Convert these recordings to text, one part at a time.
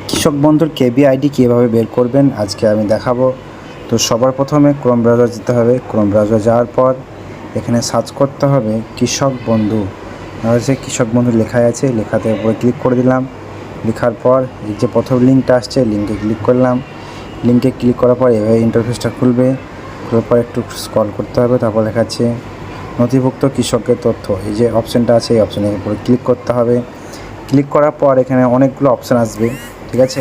কৃষক বন্ধুর কেবি আইডি কীভাবে বের করবেন আজকে আমি দেখাবো। তো সবার প্রথমে ক্রোম ব্রাউজার যেতে হবে। ক্রোম ব্রাউজার যাওয়ার পর এখানে সার্চ করতে হবে কৃষক বন্ধু। হচ্ছে কৃষক বন্ধু লেখাই আছে, লেখাতে উপরে ক্লিক করে দিলাম। লেখার পর এই যে প্রথম লিঙ্কটা আসছে, লিঙ্কে ক্লিক করলাম। লিঙ্কে ক্লিক করার পর এভাবে ইন্টারফেসটা খুলবে। খোলার পর একটু স্ক্রল করতে হবে, তারপর লেখা আছে নথিভুক্ত কৃষকের তথ্য। এই যে অপশানটা আছে, এই অপশানের উপরে ক্লিক করতে হবে। ক্লিক করার পর এখানে অনেকগুলো অপশান আসবে, ঠিক আছে।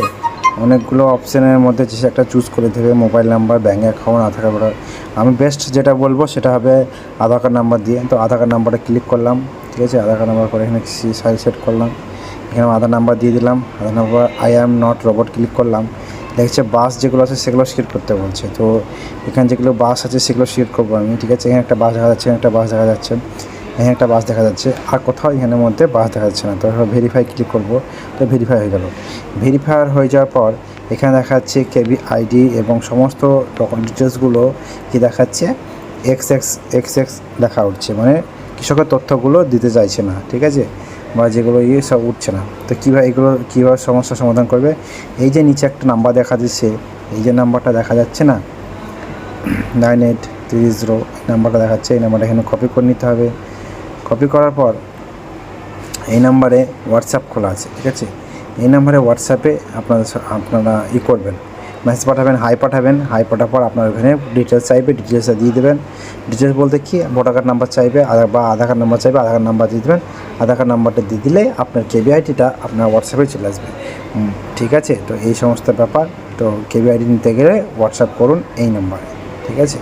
অনেকগুলো অপশানের মধ্যে যে একটা চুজ করে দেবে, মোবাইল নাম্বার, ব্যাঙ্ক অ্যাকাউন্ট, আধার কার্ড। আমি বেস্ট যেটা বলবো সেটা হবে আধার কার্ড নাম্বার দিয়ে। তো আধার কার্ড নাম্বারটা ক্লিক করলাম, ঠিক আছে। আধার কার্ড নাম্বার করে এখানে সাইজ সেট করলাম। এখানে আধার নাম্বার দিয়ে দিলাম। Aadhaar number I am not robot click করলাম। দেখছে বাস যেগুলো আছে সেগুলো সিলেক্ট করতে বলছে। তো এখানে যেগুলো বাস আছে সেগুলো সিলেক্ট করবো আমি, ঠিক আছে। এখানে একটা বাস দেখা যাচ্ছে, একটা বাস দেখা যাচ্ছে, এখানে একটা বাস দেখা যাচ্ছে, আর কোথাও এখানের মধ্যে বাস দেখা যাচ্ছে না। তো ভেরিফাই ক্লিক করব। তো ভেরিফাই হয়ে গেল। ভেরিফাই হয়ে যাওয়ার পর এখানে দেখাচ্ছে কেবি আইডি এবং সমস্ত ডিটেলসগুলো কি দেখাচ্ছে, এক্স এক্স এক্স এক্স লেখা উঠছে, মানে কৃষকের তথ্যগুলো দিতে চাইছে না, ঠিক আছে, বা যেগুলো সব উঠছে না। তো কীভাবে এগুলো কীভাবে সমস্যার সমাধান করবে, এই যে নিচে একটা নাম্বার দেখা দিচ্ছে, এই যে নাম্বারটা দেখা যাচ্ছে না, 9830 নাম্বারটা দেখাচ্ছে। এই নাম্বারটা এখানে কপি করে নিতে হবে। কপি করার পর এই নাম্বারে হোয়াটসঅ্যাপ খোলা আছে, ঠিক আছে। এই নাম্বারে হোয়াটসঅ্যাপে আপনারা করবেন, মেসেজ পাঠাবেন, হাই পাঠাবেন। হাই পাঠার পর আপনার ওখানে ডিটেলস চাইবে, ডিটেলসটা দিয়ে দেবেন। ডিটেলস বলতে কি, ভোটার কার্ড নাম্বার চাইবে, আধার কার্ড নাম্বার চাইবে, আধার কার্ড নাম্বার দিয়ে দেবেন। আধার কার্ড নাম্বারটা দিয়ে দিলে আপনার কেবি আইডিটা আপনার হোয়াটসঅ্যাপে চলে আসবে, ঠিক আছে। তো এই সমস্ত ব্যাপার। তো কেবি আইডি নিতে গেলে হোয়াটসঅ্যাপ করুন এই নাম্বারে, ঠিক আছে।